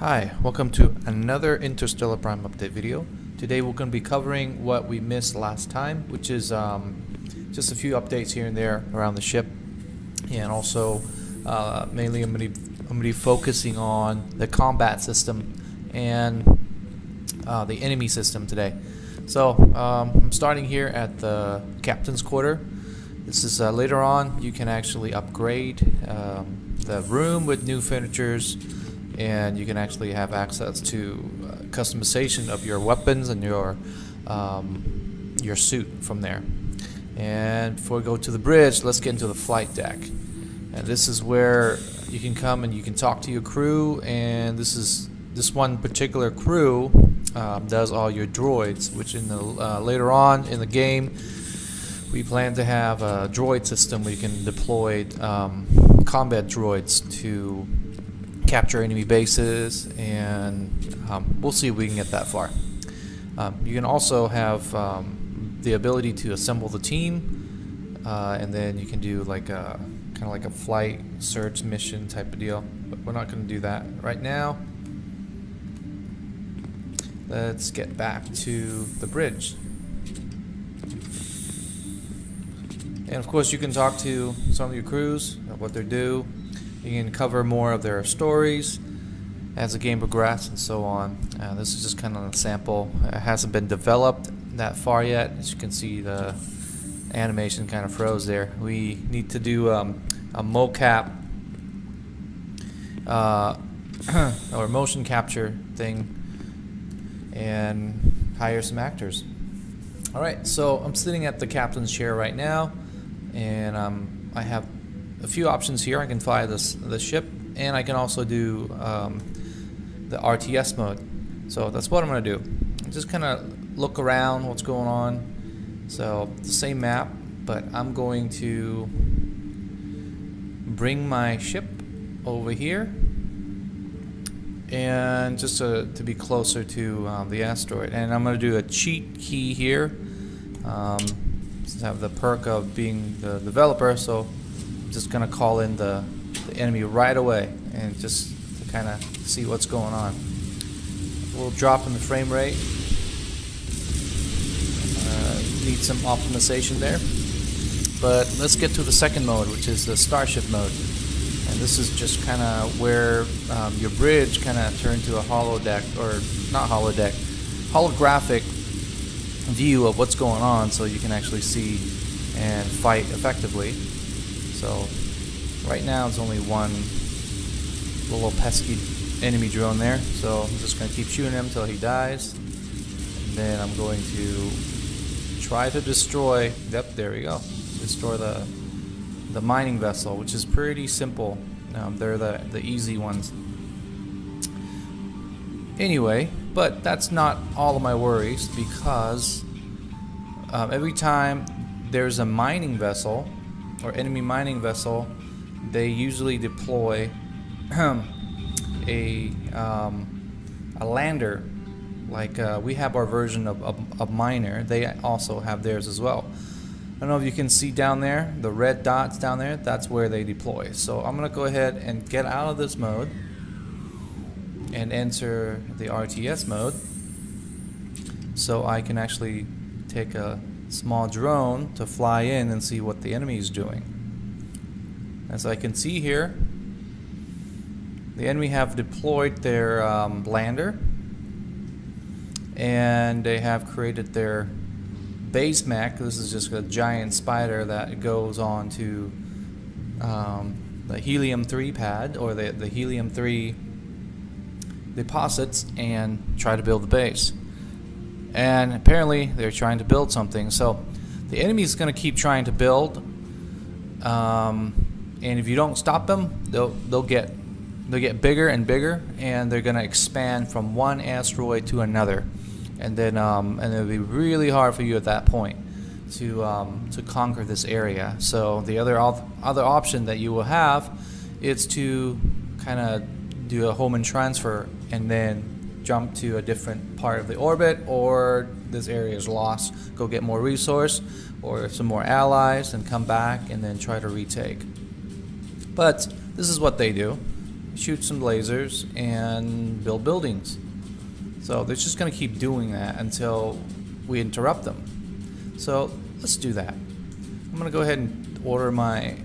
Hi, welcome to another Interstellar Prime update video. Today we're going to be covering what we missed last time, which is just a few updates here and there around the ship, and also mainly I'm going to be focusing on the combat system and the enemy system today. So I'm starting here at the captain's quarter. This is later on you can actually upgrade the room with new furnitures, and you can actually have access to customization of your weapons and your suit from there. And before we go to the bridge, let's get into the flight deck. And this is where you can come and you can talk to your crew. And this one particular crew does all your droids, which in the later on in the game we plan to have a droid system where you can deploy combat droids to capture enemy bases, and we'll see if we can get that far. You can also have the ability to assemble the team, and then you can do like a kind of like a flight search mission type of deal, but we're not going to do that right now. Let's get back to the bridge. And of course you can talk to some of your crews, what they do. You can cover more of their stories as the game progresses and so on. This is just kind of a sample. It hasn't been developed that far yet. As you can see, the animation kind of froze there. We need to do a mocap or motion capture thing and hire some actors. Alright, so I'm sitting at the captain's chair right now, and I have a few options here. I can fly the ship, and I can also do the RTS mode. So that's what I'm going to do. Just kind of look around what's going on. So the same map, but I'm going to bring my ship over here, and just to be closer to the asteroid. And I'm going to do a cheat key here. Just have the perk of being the developer, so just gonna call in the enemy right away and just to kind of see what's going on. We'll drop in the frame rate. Need some optimization there, but let's get to the second mode, which is the starship mode. And this is just kind of where your bridge kind of turned to a holodeck, or not holodeck, holographic view of what's going on, so you can actually see and fight effectively. So right now it's only one little pesky enemy drone there, so I'm just going to keep shooting him until he dies, and then I'm going to try to destroy, yep, there we go, destroy the mining vessel, which is pretty simple. They're the easy ones. Anyway, but that's not all of my worries, because every time there's a mining vessel or enemy mining vessel, they usually deploy a lander. Like we have our version of miner, they also have theirs as well. I don't know if you can see down there, the red dots down there, that's where they deploy. So I'm going to go ahead and get out of this mode and enter the RTS mode, so I can actually take a small drone to fly in and see what the enemy is doing. As I can see here, the enemy have deployed their lander, and they have created their base mech. This is just a giant spider that goes on to the helium-3 pad, or the helium-3 deposits, and try to build the base. And apparently they're trying to build something, so the enemy is going to keep trying to build, and if you don't stop them, they'll get bigger and bigger, and they're going to expand from one asteroid to another, and then it'll be really hard for you at that point to conquer this area. So the other option that you will have is to kind of do a home and transfer, and then jump to a different part of the orbit, or this area is lost, go get more resource or some more allies and come back and then try to retake. But this is what they do. shoot some lasers, and build buildings. So they're just going to keep doing that until we interrupt them. So let's do that. I'm going to go ahead and order my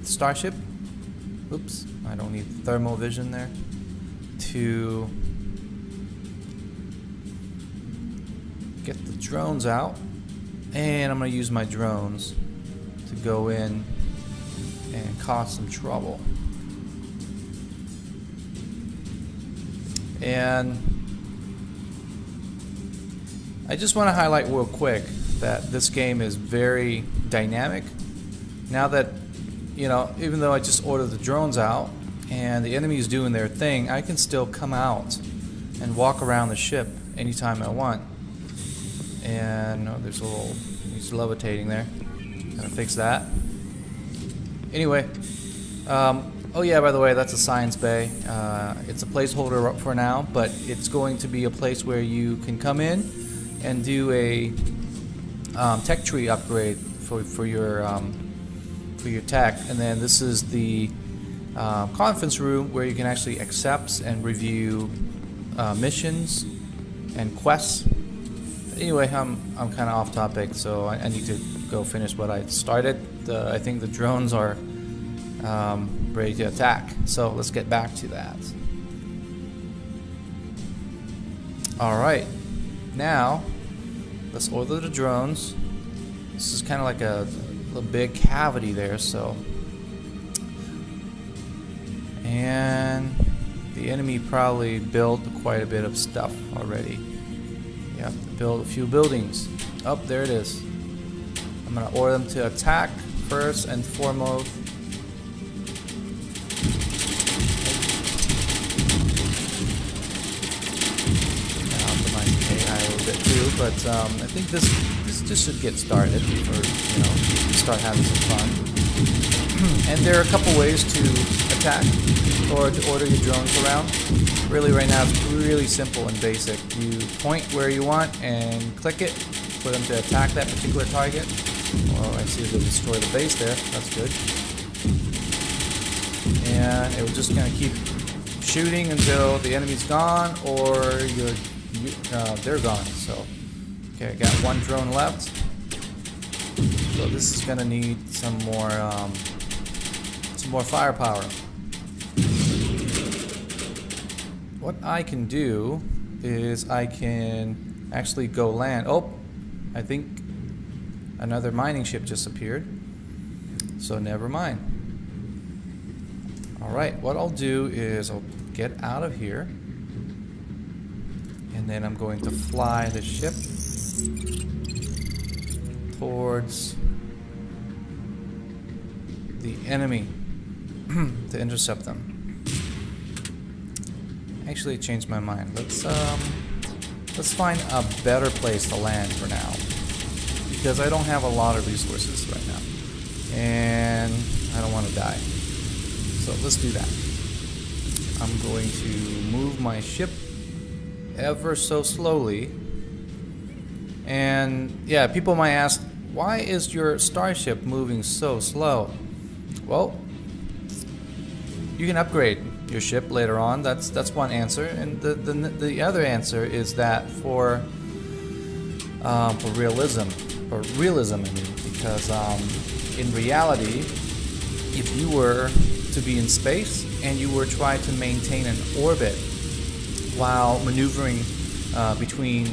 starship. Oops, I don't need thermal vision there. To get the drones out. And I'm going to use my drones to go in and cause some trouble. And I just want to highlight real quick that this game is very dynamic. Now that, you know, even though I just ordered the drones out and the enemy is doing their thing, I can still come out and walk around the ship anytime I want. And oh, there's a little, he's levitating there. Gotta fix that. Anyway, oh yeah, by the way, that's a science bay. It's a placeholder up for now, but it's going to be a place where you can come in and do a tech tree upgrade for your tech. And then this is the conference room where you can actually accept and review missions and quests. Anyway, I'm kind of off topic, so I need to go finish what I started. I think the drones are ready to attack, so let's get back to that. Alright, now let's order the drones. This is kind of like a big cavity there, so. And the enemy probably built quite a bit of stuff already. You have to build a few buildings. Oh, there it is. I'm going to order them to attack first and foremost. Optimize AI a little bit too, but I think this should get started, or start having some fun. And there are a couple ways to attack or to order your drones around. Really, right now it's really simple and basic. You point where you want and click it for them to attack that particular target. Well, I see they destroy the base there. That's good. And it will just kind of keep shooting until the enemy's gone or they're gone. So, okay, I got one drone left. So this is gonna need some more firepower. What I can do is I can actually go land. Oh, I think another mining ship just appeared. So never mind. Alright, what I'll do is I'll get out of here. And then I'm going to fly the ship towards the enemy to intercept them. Actually, I changed my mind. Let's find a better place to land for now, because I don't have a lot of resources right now, and I don't want to die. So let's do that. I'm going to move my ship ever so slowly. And yeah, people might ask, why is your starship moving so slow? Well, you can upgrade your ship later on. That's one answer, and the other answer is that for realism, I mean, because in reality, if you were to be in space and you were trying to maintain an orbit while maneuvering between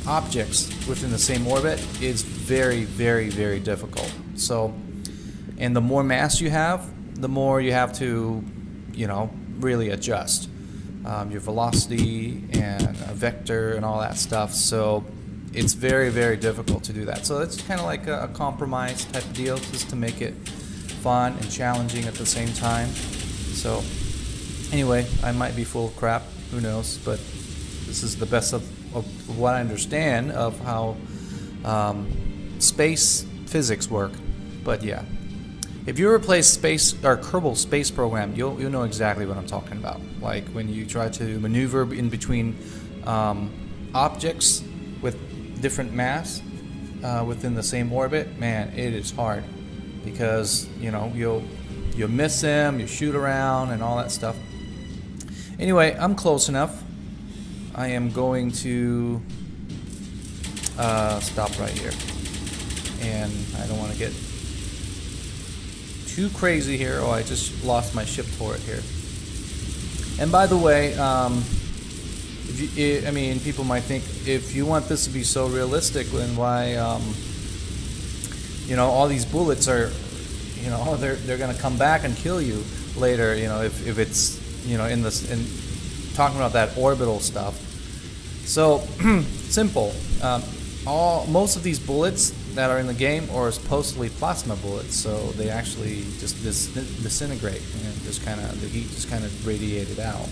objects within the same orbit, is very, very, very difficult. So, and the more mass you have, the more you have to, really adjust your velocity and a vector and all that stuff. So it's very, very difficult to do that. So it's kind of like a compromise type of deal, just to make it fun and challenging at the same time. So anyway, I might be full of crap, who knows, but this is the best of what I understand of how space physics work. But yeah, if you replace space or Kerbal Space Program, you'll know exactly what I'm talking about. Like when you try to maneuver in between objects with different mass within the same orbit, man, it is hard, because you'll you miss him, you shoot around and all that stuff. Anyway, I'm close enough. I am going to stop right here. And I don't want to get too crazy here. Oh, I just lost my ship turret here. And by the way, I mean, people might think, if you want this to be so realistic, then why, you know, all these bullets are, you know, they're gonna come back and kill you later. You know, if it's, you know, in talking about that orbital stuff. So simple. Most of these bullets that are in the game are supposedly plasma bullets, so they actually just disintegrate and just kind of, the heat just kind of radiated out.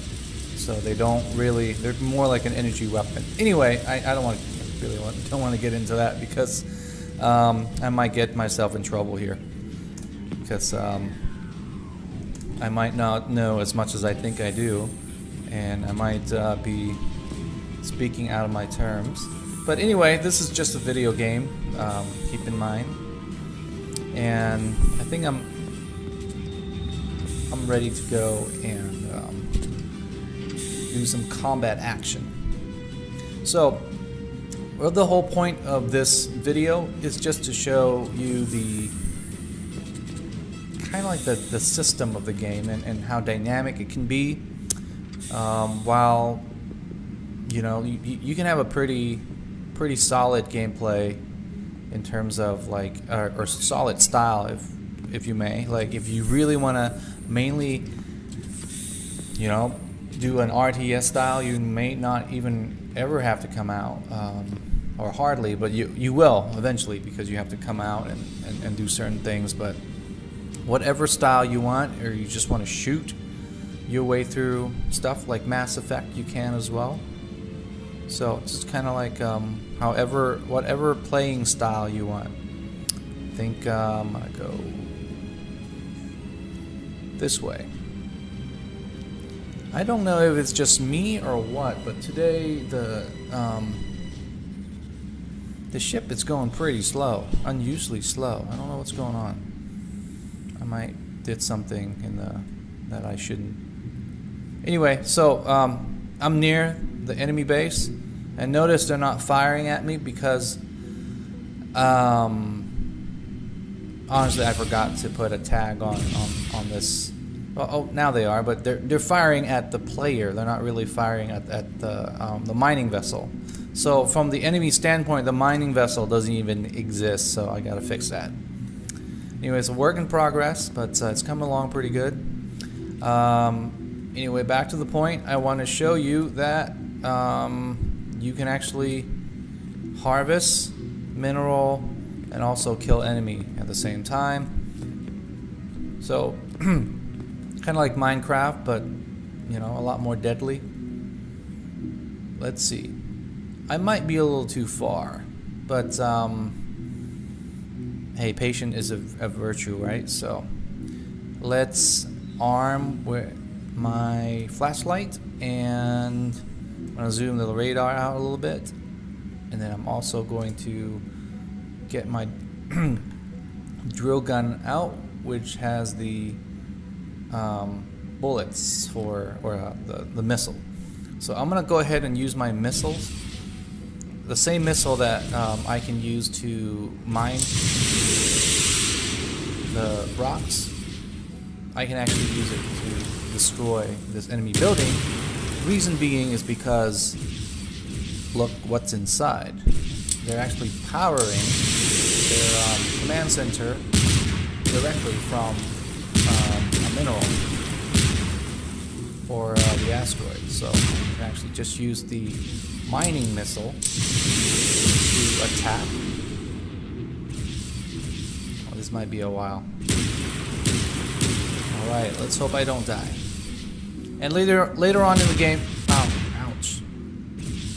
So they don't really, they're more like an energy weapon. Anyway, I don't want to get into that because I might get myself in trouble here, because I might not know as much as I think I do, and I might be speaking out of my terms. But anyway, this is just a video game, keep in mind. And I think I'm ready to go and do some combat action. So, well, the whole point of this video is just to show you the kind of like the system of the game and how dynamic it can be. While, you know, you can have a pretty solid gameplay in terms of like, or solid style, if you may. Like, if you really want to mainly, you know, do an RTS style, you may not even ever have to come out, or hardly, but you will eventually, because you have to come out and do certain things. But whatever style you want, or you just want to shoot your way through stuff like Mass Effect, you can as well. So it's just kind of like whatever playing style you want. I think I'm gonna go this way. I don't know if it's just me or what, but today the ship is going pretty slow, unusually slow. I don't know what's going on. I might did something in that I shouldn't. Anyway, so I'm near the enemy base, and notice they're not firing at me because honestly I forgot to put a tag on this. Oh, now they are, but they're firing at the player. They're not really firing at the mining vessel. So from the enemy standpoint, the mining vessel doesn't even exist. So I gotta fix that. Anyway, it's a work in progress, but it's coming along pretty good. Anyway, back to the point. I want to show you that you can actually harvest mineral and also kill enemy at the same time. So kind of like Minecraft, but you know, a lot more deadly. Let's see. I might be a little too far, but hey, patience is a virtue, right? So let's arm with my flashlight, and I'm gonna zoom the radar out a little bit, and then I'm also going to get my drill gun out, which has the bullets for, or the missile. So I'm gonna go ahead and use my missiles, the same missile that I can use to mine the rocks. I can actually use it to destroy this enemy building. Reason being is because look what's inside. They're actually powering their command center directly from a mineral or the asteroid. So you can actually just use the mining missile to attack. Oh, this might be a while. Alright, let's hope I don't die. And later on in the game, ouch.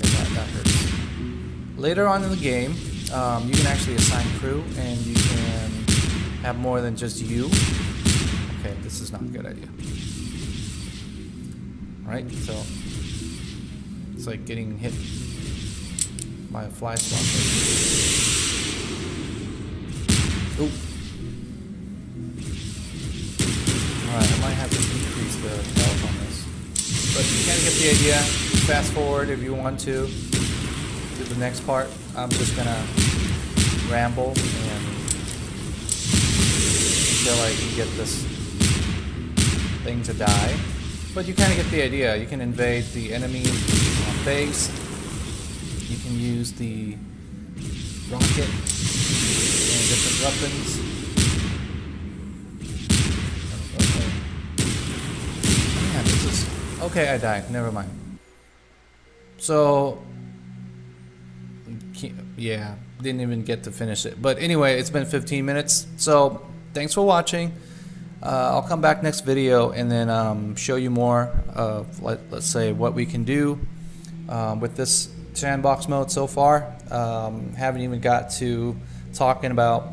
Okay, that hurts. Later on in the game, you can actually assign crew, and you can have more than just you. Okay, this is not a good idea. Alright, so it's like getting hit by a fly swatter. Ooh. Alright, I might have to decrease the health on this. But you kind of get the idea. Fast forward if you want to the next part. I'm just gonna ramble and until I can get this thing to die. But you kind of get the idea. You can invade the enemy base. You can use the rocket and different weapons. Man, this is... Okay, I died. Never mind. So... yeah, didn't even get to finish it. But anyway, it's been 15 minutes. So, thanks for watching. I'll come back next video and then show you more of, let's say, what we can do with this sandbox mode so far. Haven't even got to talking about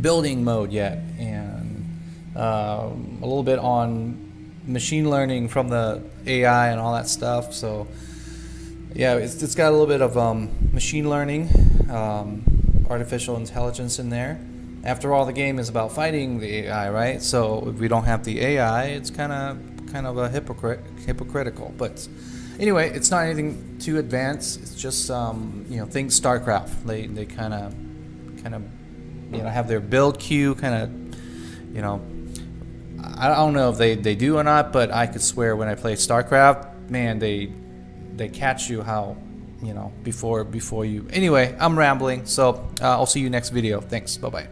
building mode yet, and a little bit on machine learning from the AI and all that stuff. So yeah, it's got a little bit of machine learning, artificial intelligence in there. After all, the game is about fighting the AI, right? So if we don't have the AI, it's kind of a hypocritical. But anyway, it's not anything too advanced. It's just you know, think StarCraft. They kind of you know, have their build queue kind of, you know, I don't know if they do or not, but I could swear when I play StarCraft, man, they catch you how, you know, before you. Anyway, I'm rambling, so I'll see you next video. Thanks. Bye bye.